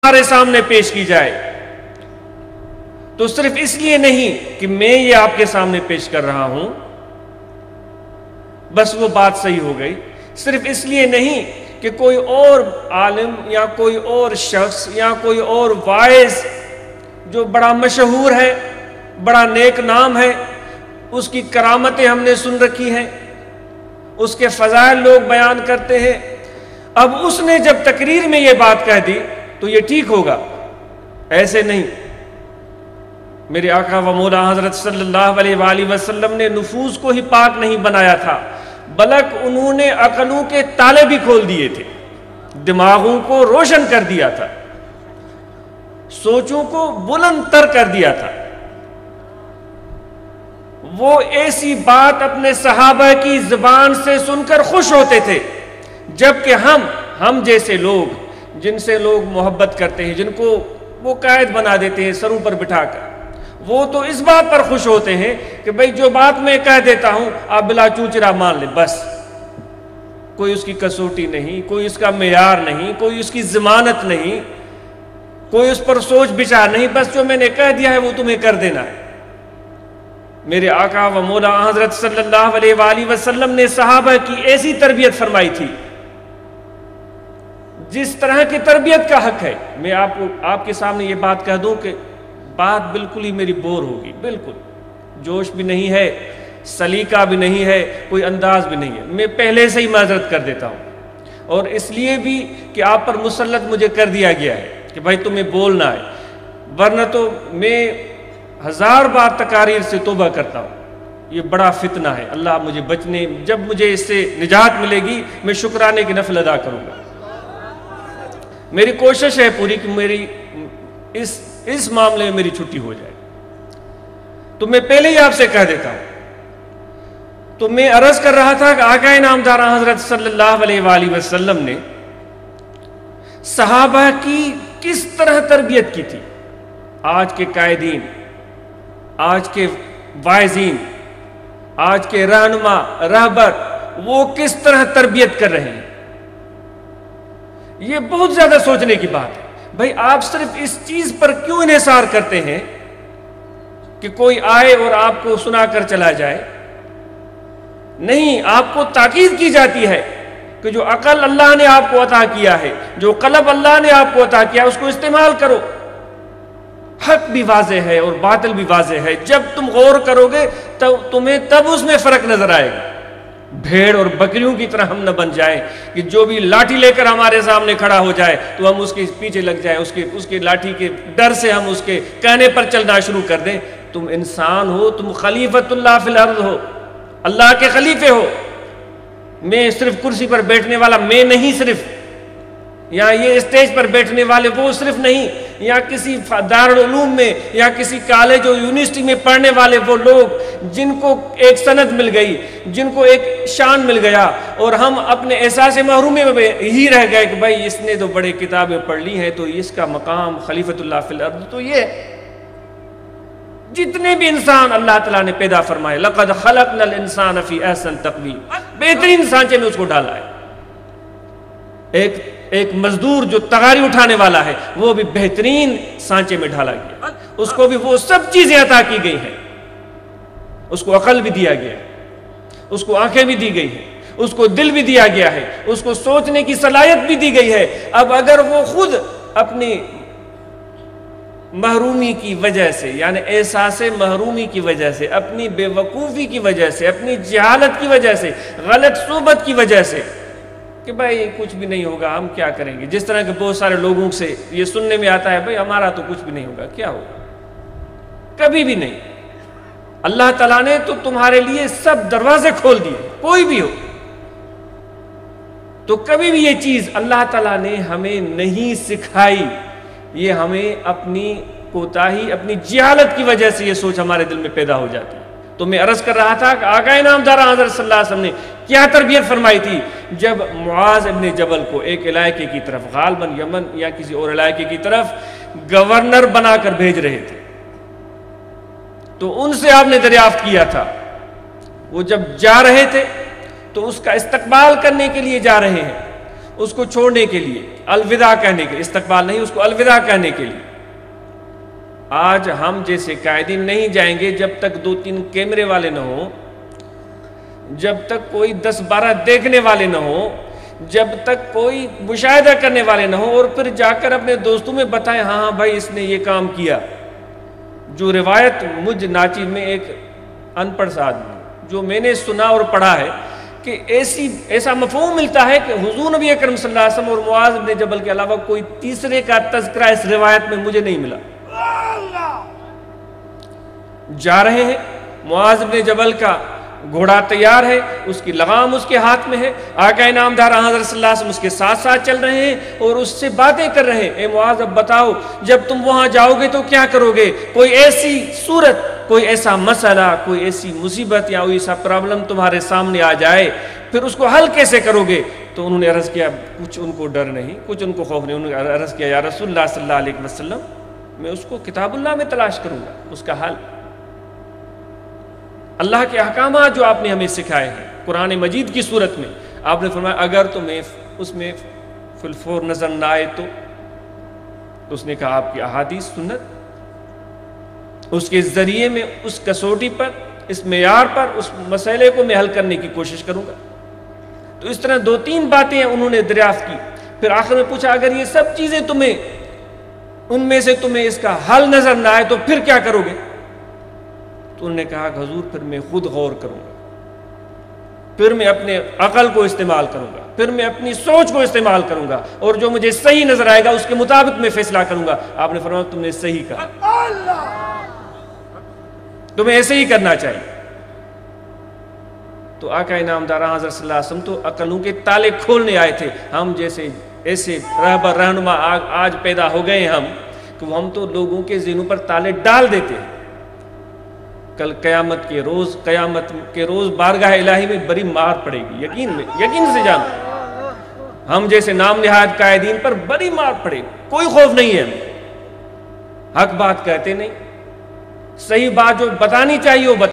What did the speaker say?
ہمارے سامنے پیش کی جائے تو صرف اس لیے نہیں کہ میں یہ آپ کے سامنے پیش کر رہا ہوں بس وہ بات صحیح ہو گئی، صرف اس لیے نہیں کہ کوئی اور عالم یا کوئی اور شخص یا کوئی اور واعظ جو بڑا مشہور ہے، بڑا نیک نام ہے، اس کی کرامتیں ہم نے سن رکھی ہیں، اس کے فضائل لوگ بیان کرتے ہیں، اب اس نے جب تقریر میں یہ بات کہہ دی تو یہ ٹھیک ہوگا، ایسے نہیں۔ میرے آقا و مولا حضرت صلی اللہ علیہ وآلہ وسلم نے نفوس کو ہی پاک نہیں بنایا تھا بلکہ انہوں نے عقلوں کے تالے بھی کھول دیے تھے، دماغوں کو روشن کر دیا تھا، سوچوں کو بلند تر کر دیا تھا۔ وہ ایسی بات اپنے صحابہ کی زبان سے سن کر خوش ہوتے تھے، جبکہ ہم جیسے لوگ جن سے لوگ محبت کرتے ہیں، جن کو وہ قائد بنا دیتے ہیں سروں پر بٹھا کر، وہ تو اس بات پر خوش ہوتے ہیں کہ بھئی جو بات میں کہہ دیتا ہوں آپ بلا چوچرا مان لیں، بس کوئی اس کی کسوٹی نہیں، کوئی اس کا معیار نہیں، کوئی اس کی ضمانت نہیں، کوئی اس پر سوچ بچار نہیں، بس جو میں نے کہہ دیا ہے وہ تمہیں کر دینا ہے۔ میرے آقا و مولا حضرت صلی اللہ علیہ وآلہ وسلم نے صحابہ کی ایسی تربیت فرمائی تھی جس طرح کی تربیت کا حق ہے۔ میں آپ کے سامنے یہ بات کہہ دوں کہ بات بالکل ہی میری بور ہوگی، بالکل جوش بھی نہیں ہے، سلیقہ بھی نہیں ہے، کوئی انداز بھی نہیں ہے، میں پہلے سے ہی معذرت کر دیتا ہوں، اور اس لیے بھی کہ آپ پر مسلط مجھے کر دیا گیا ہے کہ بھائی تمہیں بولنا ہے، ورنہ تو میں 1000 بار تقاریر سے توبہ کرتا ہوں۔ یہ بڑا فتنہ ہے، اللہ مجھے بچنے، جب مجھے اس سے نجات ملے گی میں شکرانے کی نفل ادا کروں گا۔ میری کوشش ہے پوری کہ میری اس معاملے میں میری چھٹی ہو جائے، تو میں پہلے ہی آپ سے کہہ دیتا ہوں۔ تو میں عرض کر رہا تھا کہ آقا نامدار حضرت صلی اللہ علیہ وآلہ وسلم نے صحابہ کی کس طرح تربیت کی تھی۔ آج کے قائدین، آج کے واعظین، آج کے رہنما، رہبر، وہ کس طرح تربیت کر رہے ہیں، یہ بہت زیادہ سوچنے کی بات ہے۔ بھائی آپ صرف اس چیز پر کیوں انحصار کرتے ہیں کہ کوئی آئے اور آپ کو سنا کر چلا جائے؟ نہیں، آپ کو تاکید کی جاتی ہے کہ جو عقل اللہ نے آپ کو عطا کیا ہے، جو قلب اللہ نے آپ کو عطا کیا ہے، اس کو استعمال کرو۔ حق بھی واضح ہے اور باطل بھی واضح ہے، جب تم غور کرو گے تمہیں تب اس میں فرق نظر آئے گا۔ بھیڑ اور بکریوں کی طرح ہم نہ بن جائیں کہ جو بھی لاٹھی لے کر ہمارے سامنے کھڑا ہو جائے تو ہم اس کے پیچھے لگ جائیں، اس کے لاٹھی کے ڈر سے ہم اس کے کہنے پر چلنا شروع کر دیں۔ تم انسان ہو، تم خلیفۃ اللہ فی الارض ہو، اللہ کے خلیفے ہو۔ میں صرف کرسی پر بیٹھنے والا میں نہیں، صرف یا یہ اسٹیج پر بیٹھنے والے وہ صرف نہیں، یا کسی دارالعلوم میں یا کسی کالج اور یونیورسٹی میں پڑھنے والے وہ لوگ جن کو ایک سند مل گئی، جن کو ایک شان مل گیا، اور ہم اپنے احساس محرومی میں ہی رہ گئے کہ بھائی اس نے تو بڑے کتابیں پڑھ لی ہیں تو اس کا مقام خلیفۃ اللہ فی الارض تو یہ ہے۔ جتنے بھی انسان اللہ تعالیٰ نے پیدا فرمائے، لقد خلقنا الانسان فی احسن تقویم، بہترین سانچے میں اس کو ڈالا ہے۔ ایک مزدور جو تغاری اٹھانے والا ہے وہ بھی بہترین سانچے میں ڈالا گیا، اس کو بھی وہ سب چیزیں عطا کی گئی ہیں، اس کو عقل بھی دیا گیا ہے، اس کو آنکھیں بھی دی گئی ہیں، اس کو دل بھی دیا گیا ہے، اس کو سوچنے کی صلاحیت بھی دی گئی ہے۔ اب اگر وہ خود اپنی محرومی کی وجہ سے، یعنی احساس محرومی کی وجہ سے، اپنی بے وقوفی کی وجہ سے، اپنی جہالت کی وجہ سے، غلط صحبت کی وجہ سے کہ بھائی کچھ بھی نہیں ہوگا، ہم کیا کریں گے، جس طرح کہ بہت سارے لوگوں سے یہ سننے میں آتا ہے بھائی ہمارا تو کچھ بھی نہیں ہوگا، کیا ہوگا، کبھی بھی نہیں۔ اللہ تعالیٰ نے تو تمہارے لیے سب دروازے کھول دیے، کوئی بھی ہو تو کبھی بھی یہ چیز اللہ تعالیٰ نے ہمیں نہیں سکھائی، یہ ہمیں اپنی کوتاہی، اپنی جہالت کی وجہ سے یہ سوچ ہمارے دل میں پیدا ہو جاتی ہے۔ تو میں عرض کر رہا تھا کہ آقا نامدار حضرت صلی اللہ علیہ وسلم نے کیا تربیت فرمائی تھی جب معاذ ابن جبل کو ایک علاقے کی طرف، غالباً یمن یا کسی اور علاقے کی طرف گورنر بنا کر بھیج رہے تھے، تو ان سے آپ نے دریافت کیا تھا، وہ جب جا رہے تھے تو اس کا استقبال کرنے کے لیے جا رہے ہیں، اس کو چھوڑنے کے لیے، الوداع کہنے کے لیے، استقبال نہیں، اس کو الوداع کہنے کے لیے۔ آج ہم جیسے قائدین نہیں جائیں گے جب تک 2-3 کیمرے والے نہ ہوں، جب تک کوئی 10-12 دیکھنے والے نہ ہوں، جب تک کوئی مشاہدہ کرنے والے نہ ہوں، اور پھر جا کر اپنے دوستوں میں بتائیں ہاں ہاں بھائی اس نے یہ کام کیا۔ جو روایت مجھ ناچیز میں ایک ان پڑھ آدمی جو میں نے سنا اور پڑھا ہے کہ ایسا مفہوم ملتا ہے کہ حضور نبی اکرم صلی اللہ علیہ وسلم اور معاذ بن جبل کے علاوہ کوئی تیسرے کا تذکرہ اس روایت میں مجھے نہیں ملا۔ جا رہے ہیں، معاذ بن جبل کا گھوڑا تیار ہے، اس کی لگام اس کے ہاتھ میں ہے، آقا انعامدار حضرت صلی اللہ علیہ وسلم اس کے ساتھ ساتھ چل رہے ہیں اور اس سے باتیں کر رہے ہیں۔ اے معاذ اب بتاؤ جب تم وہاں جاؤ گے تو کیا کرو گے؟ کوئی ایسی صورت، کوئی ایسا مسئلہ، کوئی ایسی مصیبت یا کوئی ایسا پرابلم تمہارے سامنے آ جائے، پھر اس کو حل کیسے کرو گے؟ تو انہوں نے عرض کیا، کچھ ان کو ڈر نہیں، کچھ ان کو خوف نہیں، انہوں نے عرض کیا یا رسول اللہ صلی اللہ علیہ وسلم میں اس کو کتاب اللہ میں تلاش کروں گا، اس کا حل۔ اللہ کے احکامات جو آپ نے ہمیں سکھائے ہیں قرآن مجید کی صورت میں، آپ نے فرمایا اگر تمہیں اس میں فی الفور نظر نہ آئے تو اس نے کہا آپ کی احادیث سنت، اس کے ذریعے میں اس کسوٹی پر، اس معیار پر اس مسئلے کو میں حل کرنے کی کوشش کروں گا۔ تو اس طرح 2-3 باتیں انہوں نے دریافت کی، پھر آخر میں پوچھا اگر یہ سب چیزیں تمہیں ان میں سے تمہیں اس کا حل نظر نہ آئے تو پھر کیا کرو گے؟ تو انہوں نے کہا کہ حضور پھر میں خود غور کروں گا، پھر میں اپنے عقل کو استعمال کروں گا، پھر میں اپنی سوچ کو استعمال کروں گا، اور جو مجھے صحیح نظر آئے گا اس کے مطابق میں فیصلہ کروں گا۔ آپ نے فرمایا تم نے صحیح کہا، تمہیں ایسے ہی کرنا چاہیے۔ تو آقا انعامدار حضرت صلی اللہ علیہ وسلم تو عقلوں کے تالے کھولنے آئے تھے۔ ہم جیسے ایسے رہبر رہنما آج پیدا ہو گئے ہم کہ ہم تو لوگوں کے ذہنوں پر تالے ڈال دیتے ہیں۔ کل قیامت کے روز بارگاہ الہی میں بڑی مار پڑے گی، یقین سے جانو، ہم جیسے نام نہاد قائدین پر بڑی مار پڑے گی، کوئی خوف نہیں ہے ہمیں۔ حق بات کہتے نہیں، صحیح بات جو بتانی چاہیے وہ